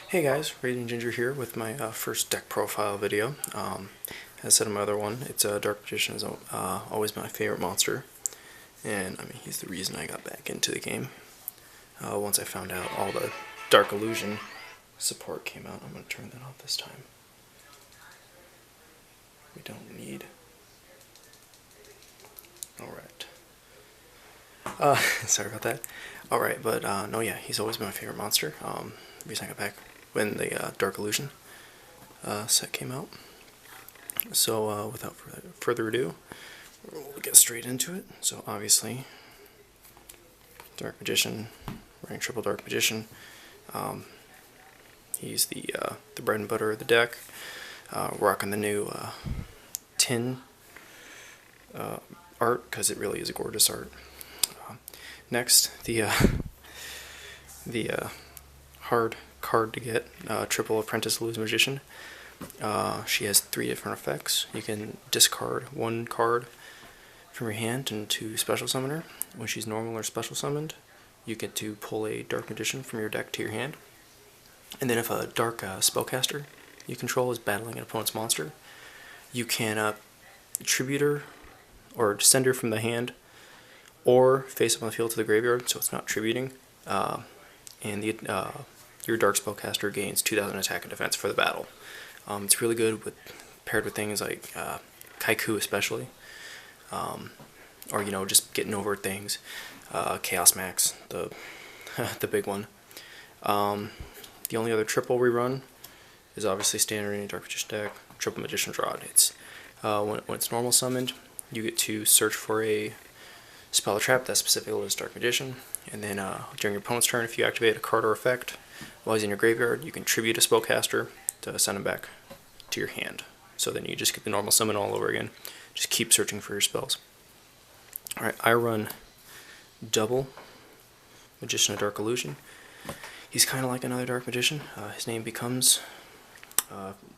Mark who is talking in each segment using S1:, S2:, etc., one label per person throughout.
S1: Hey guys, Radiant Ginger here with my first deck profile video. As I said in my other one, it's Dark Magician is always my favorite monster, and I mean he's the reason I got back into the game. Once I found out all the Dark Illusion support came out, I'm going to turn that off this time. We don't need. Alright. Sorry about that. Alright, but no, yeah, he's always been my favorite monster. The reason I got back when the Dark Illusion set came out. So without further ado, we'll get straight into it. So obviously, Dark Magician, running triple Dark Magician. He's the bread and butter of the deck. Rocking the new tin art because it really is a gorgeous art. Next, the hard card to get, triple Apprentice Illusion Magician. She has 3 different effects. You can discard 1 card from your hand into Special Summon her. When she's normal or special summoned, you get to pull a Dark Magician from your deck to your hand. And then if a Dark Spellcaster you control is battling an opponent's monster, you can tribute her or send her from the hand or face up on the field to the graveyard, so it's not tributing. And your Dark Spellcaster gains 2,000 attack and defense for the battle. It's really good paired with things like Kaiku especially, or just getting over things. Chaos Max, the the big one. The only other triple we run is obviously standard in a Dark Magician deck, Triple Magician's Rod. It's when it's normal summoned, you get to search for a spell or trap that specifically is Dark Magician, and then during your opponent's turn, if you activate a card or effect while he's in your graveyard, you can tribute a spellcaster to send him back to your hand. So then you just get the normal summon all over again. Just keep searching for your spells. Alright, I run double Magician of Dark Illusion. He's kind of like another Dark Magician. His name becomes,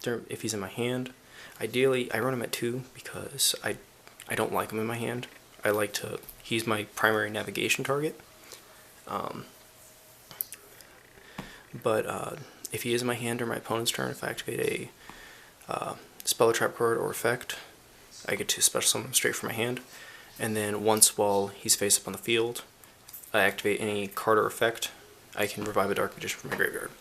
S1: if he's in my hand, ideally I run him at 2 because I don't like him in my hand. He's my primary navigation target. But if he is in my hand during my opponent's turn, if I activate a spell or trap card or effect, I get to special summon him straight from my hand. And then once while he's face up on the field, I activate any card or effect, I can revive a Dark Magician from my graveyard,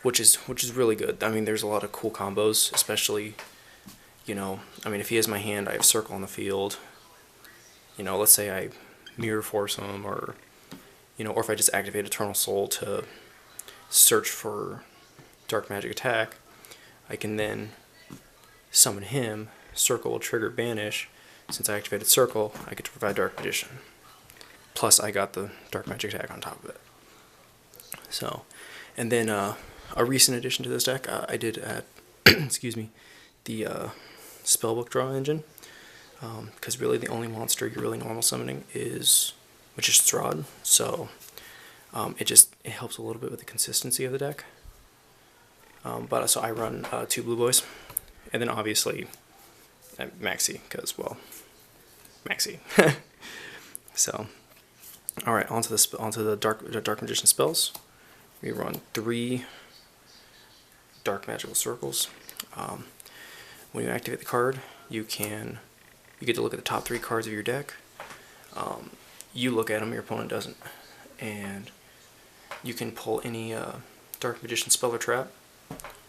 S1: which is really good. I mean, there's a lot of cool combos, especially, if he is in my hand, I have Circle on the field. Let's say I Mirror Force him, or if I just activate Eternal Soul to search for Dark Magic attack, I can then summon him. Circle will trigger Banish. Since I activated Circle, I get to provide Dark Magician. Plus, I got the Dark Magic attack on top of it. So, and then a recent addition to this deck, I did add, excuse me, the Spellbook draw engine. Because really the only monster you're really normal summoning is Magician's Rod, so it helps a little bit with the consistency of the deck. So I run 2 Blue Boys, and then obviously Maxi, because, well, Maxi. So, alright, onto the Dark Magician spells. We run 3 Dark Magical Circles. When you activate the card, you get to look at the top 3 cards of your deck. You look at them, your opponent doesn't. And you can pull any Dark Magician spell or trap,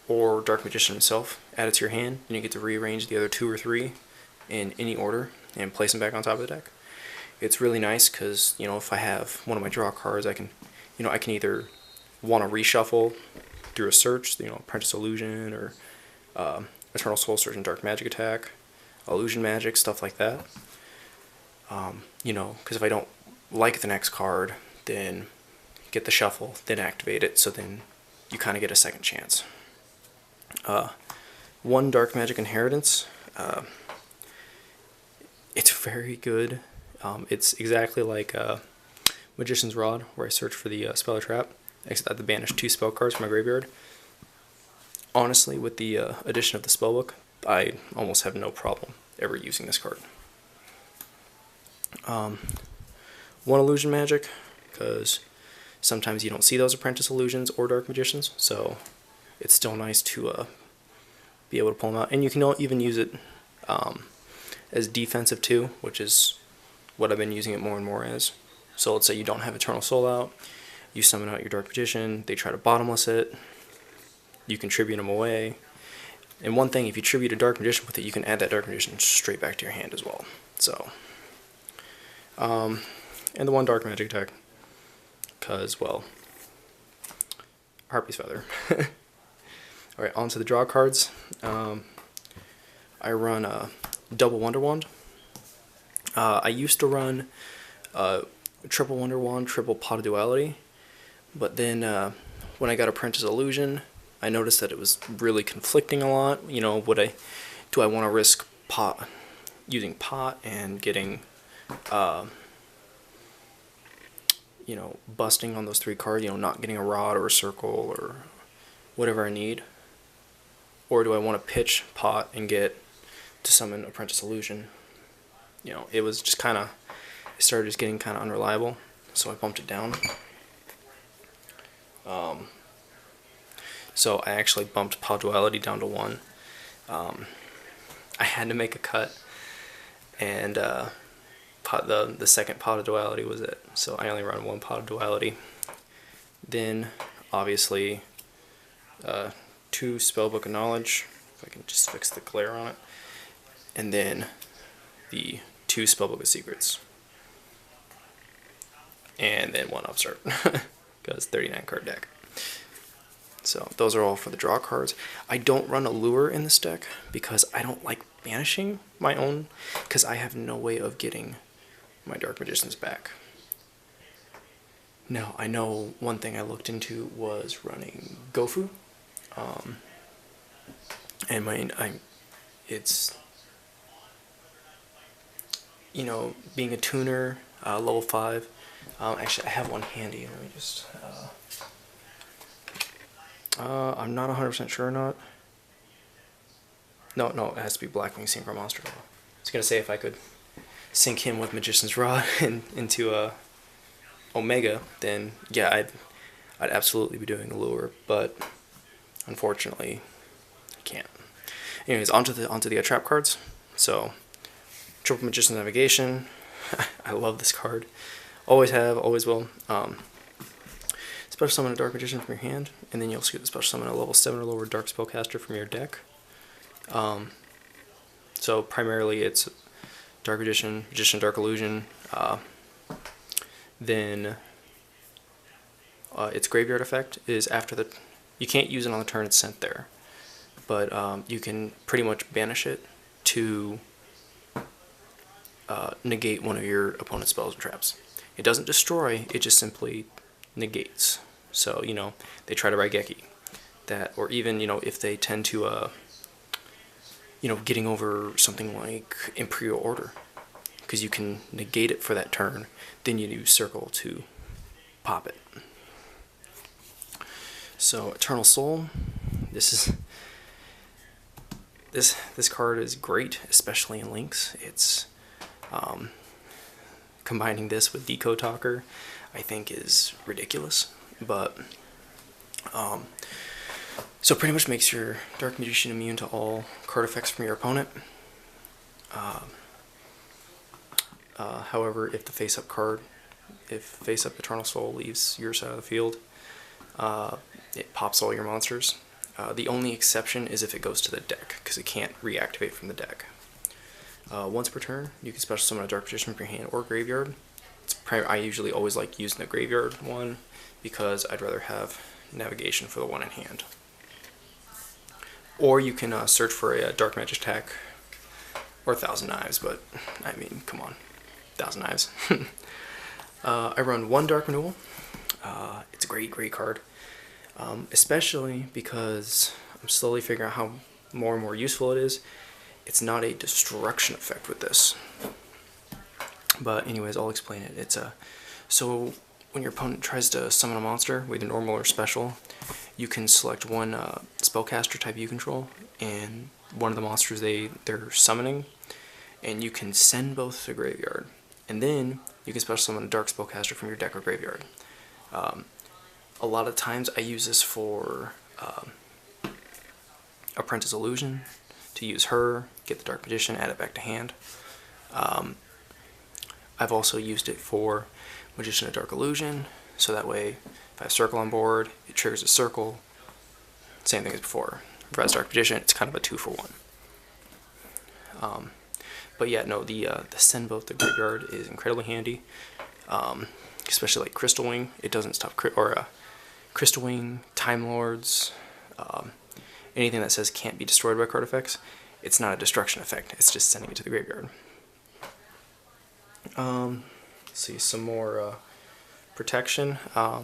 S1: or Dark Magician himself, add it to your hand, and you get to rearrange the other 2 or 3 in any order and place them back on top of the deck. It's really nice because, if I have one of my draw cards, I can either want to reshuffle through a search, Apprentice Illusion, or Eternal Soul Search and Dark Magic attack, Illusion Magic, stuff like that. Because if I don't like the next card, then get the shuffle, then activate it, so then you kind of get a second chance. 1 Dark Magic Inheritance. It's very good. It's exactly like Magician's Rod, where I search for the spell or trap, except I have to banish 2 spell cards from my graveyard. Honestly, with the addition of the spellbook, I almost have no problem ever using this card. 1 Illusion Magic, because sometimes you don't see those Apprentice Illusions or Dark Magicians, so it's still nice to be able to pull them out. And you can even use it as defensive too, which is what I've been using it more and more as. So let's say you don't have Eternal Soul out, you summon out your Dark Magician, they try to bottomless it, you can tribute them away. And one thing, if you tribute a Dark Magician with it, you can add that Dark Magician straight back to your hand as well. So, and the one Dark Magic deck, because, well, Harpy's Feather. Alright, on to the draw cards. I run a double Wonder Wand. I used to run triple Wonder Wand, triple Pot of Duality, but then when I got Apprentice Illusion, I noticed that it was really conflicting a lot. You know, do I want to risk using pot and getting, you know, busting on those 3 cards, you know, not getting a rod or a circle or whatever I need? Or do I want to pitch pot and get to summon Apprentice Illusion? You know, it was just kind of, it started just getting kind of unreliable, so I bumped it down. So I actually bumped Pot Duality down to 1. I had to make a cut, and the second Pot of Duality was it. So I only run 1 Pot of Duality. Then, obviously, 2 Spellbook of Knowledge, if I can just fix the glare on it, and then the 2 Spellbook of Secrets, and then 1 Upstart, because 39 card deck. So those are all for the draw cards. I don't run a lure in this deck because I don't like banishing my own, because I have no way of getting my Dark Magicians back. Now, I know one thing I looked into was running Gofu, and it's, you know, being a tuner, level 5. Actually, I have one handy. Let me just. I'm not 100% sure or not. No, it has to be Blackwing Synchro Monster. I was gonna say if I could sync him with Magician's Rod and into Omega, then yeah, I'd absolutely be doing a lure, but unfortunately, I can't. Anyways, onto the trap cards. So, Triple Magician's Navigation. I love this card. Always have, always will. Special summon a Dark Magician from your hand, and then you'll also get the special summon a level 7 or lower Dark Spellcaster from your deck. So primarily it's Dark Magician, Dark Illusion, then its graveyard effect is after you can't use it on the turn it's sent there, but you can pretty much banish it to negate one of your opponent's spells and traps. It doesn't destroy, it just simply negates. So, you know, they try to Raigeki that, or even, you know, if they tend to, you know, getting over something like Imperial Order, because you can negate it for that turn, then you use Circle to pop it. So, Eternal Soul, this card is great, especially in Lynx. It's, combining this with Decode Talker, I think is ridiculous. But, so it pretty much makes your Dark Magician immune to all card effects from your opponent. However, if face-up Eternal Soul leaves your side of the field, it pops all your monsters. The only exception is if it goes to the deck, because it can't reactivate from the deck. Once per turn, you can special summon a Dark Magician from your hand or graveyard. I usually always like using the graveyard one, because I'd rather have navigation for the one in hand. Or you can search for a Dark Magic Attack or 1,000 Knives, but I mean, come on, 1,000 Knives. I run 1 Dark Renewal. It's a great card, especially because I'm slowly figuring out how more and more useful it is. It's not a destruction effect with this, but anyways, I'll explain it. It's so when your opponent tries to summon a monster, either normal or special, you can select one spellcaster type you control and one of the monsters they're summoning, and you can send both to the graveyard, and then you can special summon a dark spellcaster from your deck or graveyard. A lot of times I use this for Apprentice Illusion to use her, get the Dark Magician, add it back to hand. I've also used it for Magician of Dark Illusion, so that way if I have Circle on board, it triggers a Circle. Same thing as before. If I have Dark Magician, it's kind of a 2-for-1. But yeah, no, the Send Both to Graveyard is incredibly handy, especially like Crystal Wing. It doesn't stop, Crystal Wing, Time Lords, anything that says can't be destroyed by card effects. It's not a destruction effect, it's just sending it to the graveyard. Let's see, some more protection. I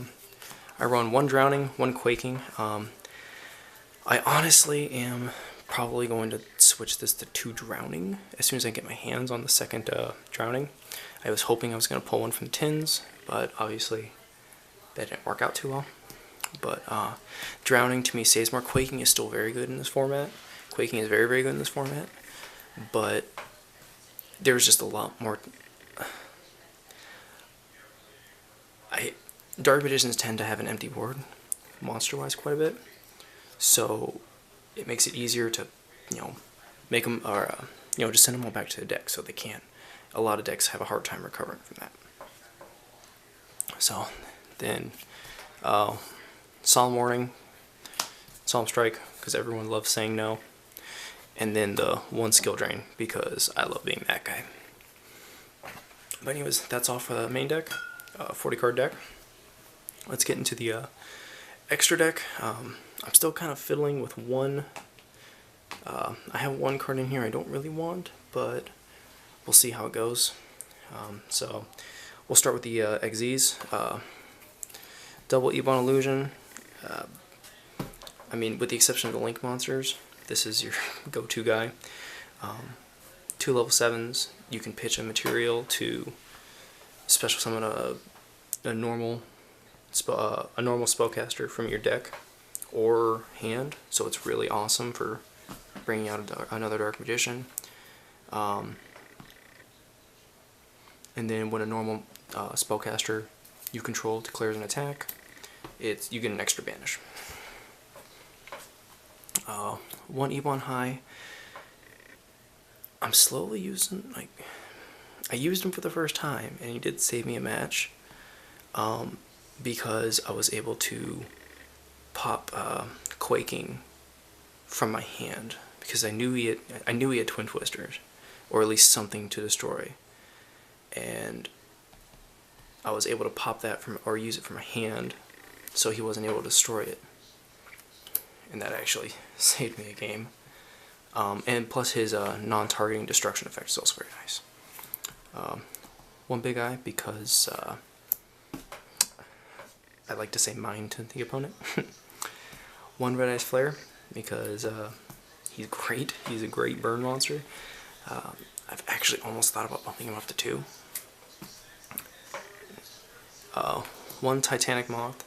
S1: run 1 Drowning, 1 Quaking. I honestly am probably going to switch this to 2 Drowning as soon as I get my hands on the second Drowning. I was hoping I was going to pull one from the tins, but obviously that didn't work out too well. But Drowning to me saves more. Quaking is still very good in this format. Quaking is very, very good in this format, but there's just a lot more. Dark Magicians tend to have an empty board, monster-wise, quite a bit, so it makes it easier to, make them, or just send them all back to the deck, so they can't. A lot of decks have a hard time recovering from that. So then, Solemn Warning, Solemn Strike, because everyone loves saying no, and then the 1 Skill Drain, because I love being that guy. But anyways, that's all for the main deck, 40 card deck. Let's get into the extra deck. I'm still kind of fiddling with one. I have 1 card in here I don't really want, but we'll see how it goes. So we'll start with the Xyz. Double Ebon Illusion. I mean, with the exception of the Link monsters, this is your go-to guy. 2 level 7s. You can pitch a material to special summon a normal spellcaster from your deck or hand, so it's really awesome for bringing out another Dark Magician. And then when a normal spellcaster you control declares an attack, you get an extra banish. 1 Ebon High. I'm slowly using, I used him for the first time, and he did save me a match. Because I was able to pop Quaking from my hand, because I knew he had Twin Twisters, or at least something to destroy, and I was able to pop that or use it from my hand, so he wasn't able to destroy it, and that actually saved me a game. And plus his non-targeting destruction effect is also very nice. 1 Big Eye, because I like to say mine to the opponent. 1 Red Eyes Flare, because he's great. He's a great burn monster. I've actually almost thought about bumping him up to 2. 1 Titanic Moth.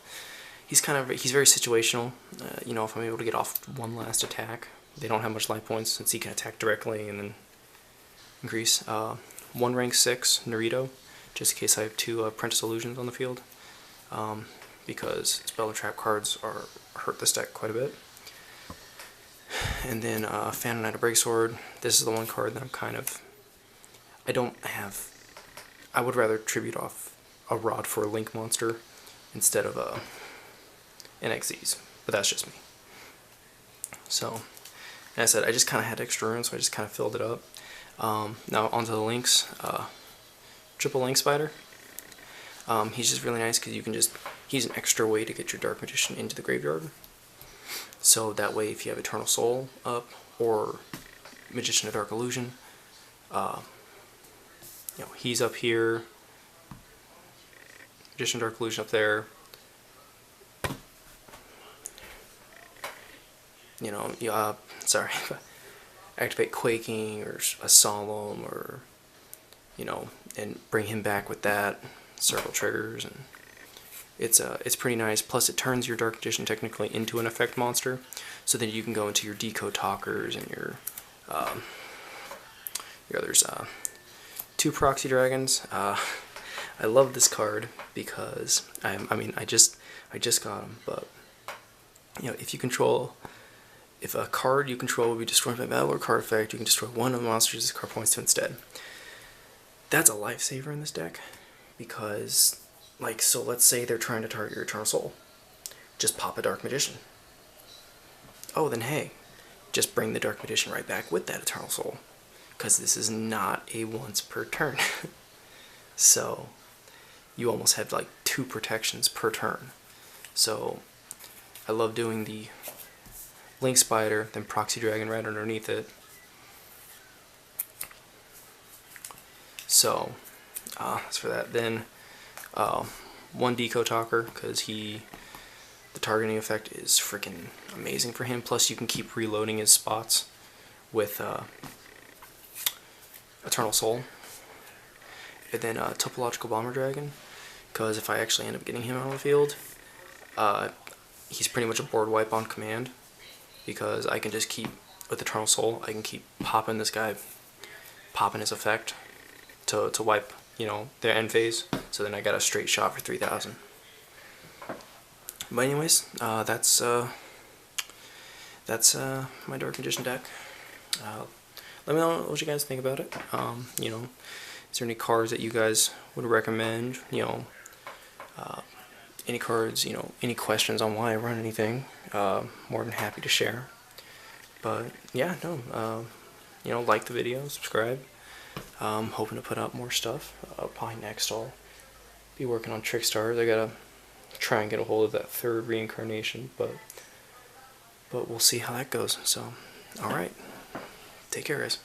S1: He's very situational. If I'm able to get off 1 last attack, they don't have much life points since he can attack directly and then increase. 1 rank 6 Naruto, just in case I have 2 Apprentice Illusions on the field. Because Spell and Trap cards hurt this deck quite a bit. And then Phantom Knight of Breaksword. This is the 1 card that I would rather tribute off a Rod for a Link monster instead of an Xyz, but that's just me. So, as I said, I just kind of had extra room, so I just kind of filled it up. Now onto the links. Triple Link Spider. He's just really nice because he's an extra way to get your Dark Magician into the graveyard. So that way, if you have Eternal Soul up or Magician of Dark Illusion, he's up here. Magician of Dark Illusion up there. Sorry, activate Quaking or a Solemn, or and bring him back with that. Circle triggers, and it's pretty nice. Plus, it turns your Dark Magician technically into an effect monster, so then you can go into your Decode Talkers and your others. 2 Proxy Dragons. I love this card because I just got him, but if if a card you control will be destroyed by battle or card effect, you can destroy one of the monsters this card points to instead. That's a lifesaver in this deck, because, like, so let's say they're trying to target your Eternal Soul. Just pop a Dark Magician. Oh, then hey, just bring the Dark Magician right back with that Eternal Soul, because this is not a once per turn. So you almost have like 2 protections per turn. So I love doing the Link Spider, then Proxy Dragon right underneath it. So that's for that. Then 1 Deco Talker, because the targeting effect is freaking amazing for him. Plus you can keep reloading his spots with Eternal Soul. And then Topological Bomber Dragon, because if I actually end up getting him on the field, he's pretty much a board wipe on command, because I can just keep, with Eternal Soul, I can keep popping this guy, popping his effect to wipe, you know, their end phase, so then I got a straight shot for 3,000. But anyways, that's my Dark Magician deck. Let me know what you guys think about it. You know, is there any cards that you guys would recommend? You know, any cards, you know, any questions on why I run anything, more than happy to share. But yeah, no, you know, like the video, subscribe. Hoping to put out more stuff. Probably next I'll be working on Trickstars. I gotta try and get a hold of that 3rd reincarnation, but we'll see how that goes. So, alright, take care guys.